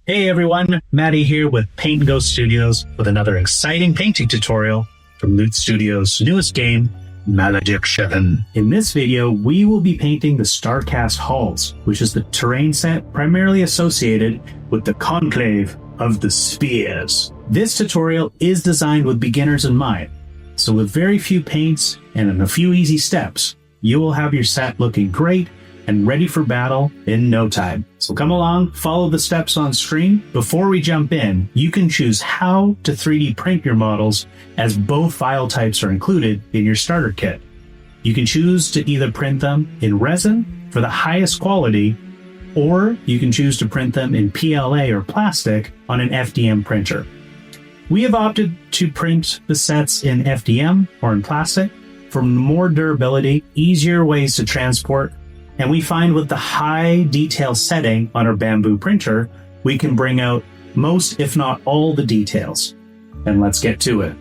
Hey everyone, Matty here with Paint&Go Studios with another exciting painting tutorial from Loot Studios' newest game, Malediction. In this video, we will be painting the Starcast Halls, which is the terrain set primarily associated with the Conclave of the Spheres. This tutorial is designed with beginners in mind, so with very few paints and in a few easy steps, you will have your set looking great and ready for battle in no time. So come along, follow the steps on screen. Before we jump in, you can choose how to 3D print your models, as both file types are included in your starter kit. You can choose to either print them in resin for the highest quality, or you can choose to print them in PLA or plastic on an FDM printer. We have opted to print the sets in FDM or in plastic for more durability, easier ways to transport, and we find with the high detail setting on our bamboo printer, we can bring out most, if not all, the details. And let's get to it.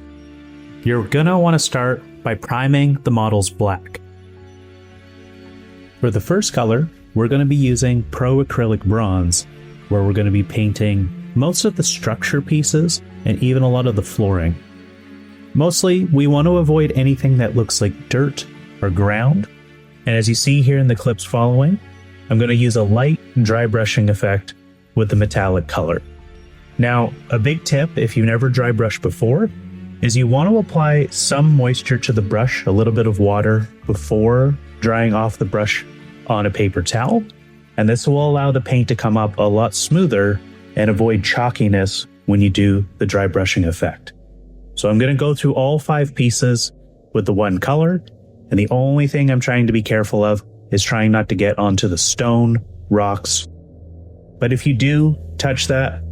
You're gonna want to start by priming the models black. For the first color, we're going to be using Pro Acrylic Bronze, where we're going to be painting most of the structure pieces and even a lot of the flooring. Mostly, we want to avoid anything that looks like dirt or ground. And as you see here in the clips following, I'm going to use a light dry brushing effect with the metallic color. Now, a big tip if you've never dry brushed before is you want to apply some moisture to the brush, a little bit of water, before drying off the brush on a paper towel. And this will allow the paint to come up a lot smoother and avoid chalkiness when you do the dry brushing effect. So I'm going to go through all 5 pieces with the one color. And the only thing I'm trying to be careful of is trying not to get onto the stone, rocks. But if you do touch that,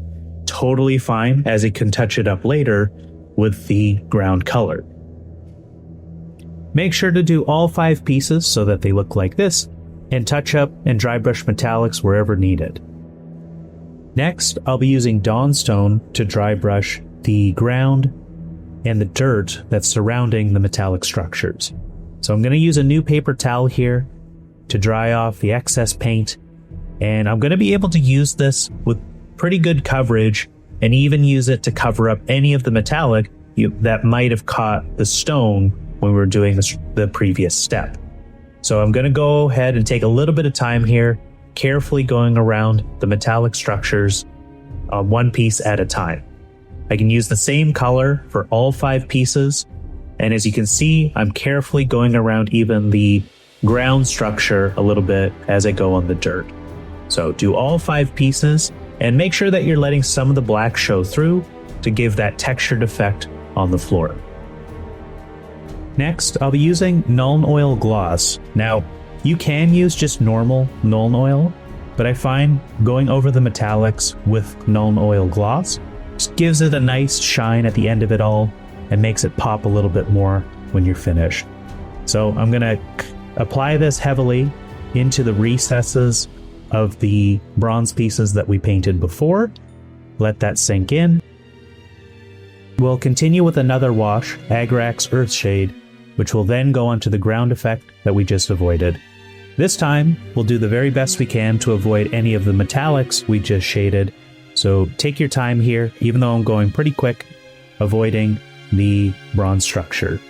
totally fine, as it can touch it up later with the ground color. Make sure to do all 5 pieces so that they look like this, and touch up and dry brush metallics wherever needed. Next, I'll be using Dawnstone to dry brush the ground and the dirt that's surrounding the metallic structures. So I'm going to use a new paper towel here to dry off the excess paint, and I'm going to be able to use this with pretty good coverage and even use it to cover up any of the metallic that might have caught the stone when we were doing the previous step. So I'm going to go ahead and take a little bit of time here, carefully going around the metallic structures one piece at a time. I can use the same color for all 5 pieces. And as you can see, I'm carefully going around even the ground structure a little bit as I go on the dirt. So do all 5 pieces and make sure that you're letting some of the black show through to give that textured effect on the floor. Next, I'll be using Nuln Oil Gloss. Now, you can use just normal Nuln Oil, but I find going over the metallics with Nuln Oil Gloss just gives it a nice shine at the end of it all and makes it pop a little bit more when you're finished. So I'm gonna apply this heavily into the recesses of the bronze pieces that we painted before. Let that sink in. We'll continue with another wash, Agrax Earthshade, which will then go onto the ground effect that we just avoided. This time, we'll do the very best we can to avoid any of the metallics we just shaded. So take your time here, even though I'm going pretty quick, avoiding the bronze structure.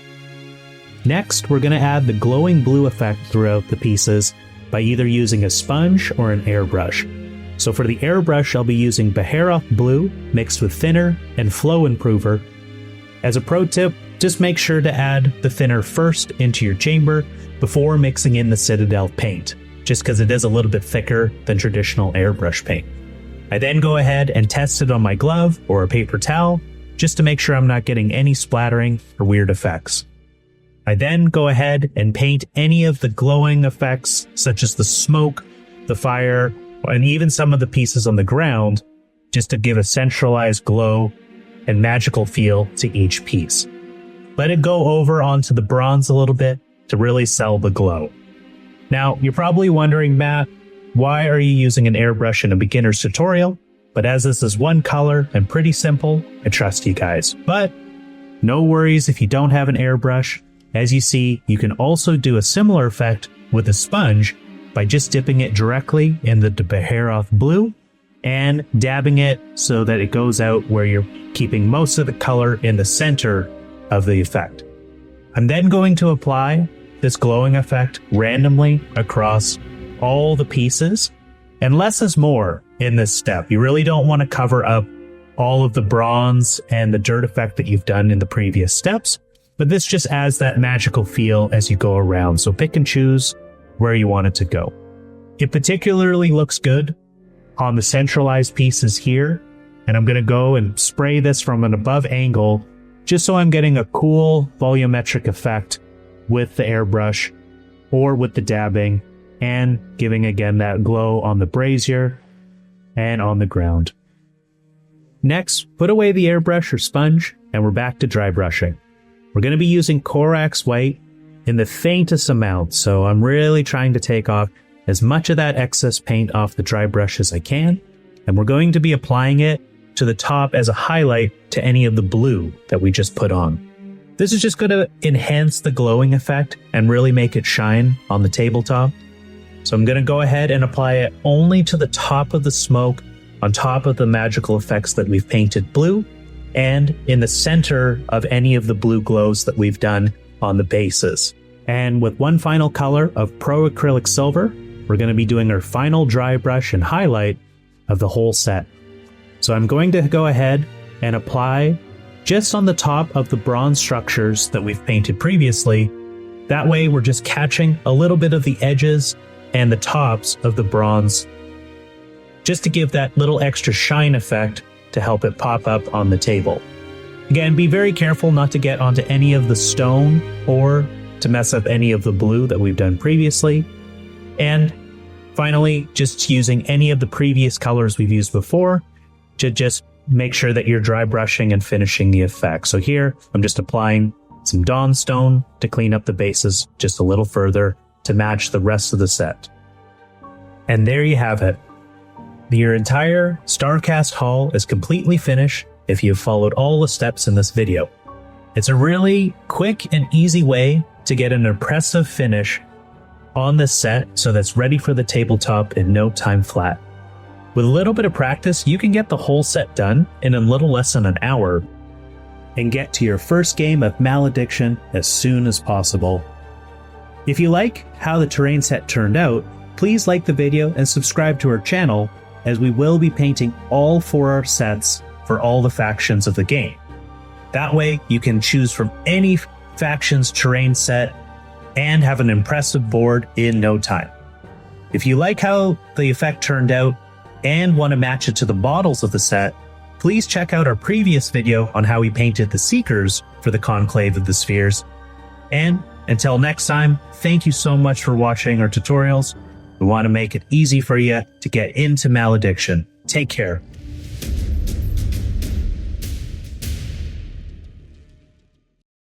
Next, we're going to add the glowing blue effect throughout the pieces by either using a sponge or an airbrush. So for the airbrush, I'll be using Beharoth Blue mixed with thinner and flow improver. As a pro tip, just make sure to add the thinner first into your chamber before mixing in the Citadel paint, just because it is a little bit thicker than traditional airbrush paint. I then go ahead and test it on my glove or a paper towel, just to make sure I'm not getting any splattering or weird effects. I then go ahead and paint any of the glowing effects, such as the smoke, the fire, and even some of the pieces on the ground, just to give a centralized glow and magical feel to each piece. Let it go over onto the bronze a little bit to really sell the glow. Now, you're probably wondering, Matt, why are you using an airbrush in a beginner's tutorial? But as this is one color and pretty simple, I trust you guys. But no worries if you don't have an airbrush. As you see, you can also do a similar effect with a sponge by just dipping it directly in the Beharoth Blue and dabbing it so that it goes out where you're keeping most of the color in the center of the effect. I'm then going to apply this glowing effect randomly across all the pieces, and less is more in this step. You really don't want to cover up all of the bronze and the dirt effect that you've done in the previous steps, but this just adds that magical feel as you go around, so pick and choose where you want it to go. It particularly looks good on the centralized pieces here, and I'm going to go and spray this from an above angle just so I'm getting a cool volumetric effect with the airbrush or with the dabbing, and giving again that glow on the brazier and on the ground. Next, put away the airbrush or sponge, and we're back to dry brushing. We're going to be using Corax White in the faintest amount, so I'm really trying to take off as much of that excess paint off the dry brush as I can, and we're going to be applying it to the top as a highlight to any of the blue that we just put on. This is just going to enhance the glowing effect and really make it shine on the tabletop. So I'm going to go ahead and apply it only to the top of the smoke, on top of the magical effects that we've painted blue, and in the center of any of the blue glows that we've done on the bases. And with one final color of Pro Acrylic Silver, we're going to be doing our final dry brush and highlight of the whole set. So I'm going to go ahead and apply just on the top of the bronze structures that we've painted previously. That way we're just catching a little bit of the edges and the tops of the bronze, just to give that little extra shine effect to help it pop up on the table. Again, be very careful not to get onto any of the stone or to mess up any of the blue that we've done previously. And finally, just using any of the previous colors we've used before to just make sure that you're dry brushing and finishing the effect. So here, I'm just applying some Dawnstone to clean up the bases just a little further to match the rest of the set. And there you have it. Your entire Starcast haul is completely finished if you've followed all the steps in this video. It's a really quick and easy way to get an impressive finish on this set so that's ready for the tabletop in no time flat. With a little bit of practice, you can get the whole set done in a little less than an hour and get to your first game of Malediction as soon as possible. If you like how the terrain set turned out, please like the video and subscribe to our channel, as we will be painting all 4 our sets for all the factions of the game. That way you can choose from any faction's terrain set and have an impressive board in no time. If you like how the effect turned out and want to match it to the models of the set, please check out our previous video on how we painted the Seekers for the Conclave of the Spheres. And until next time, thank you so much for watching our tutorials. We want to make it easy for you to get into Malediction. Take care.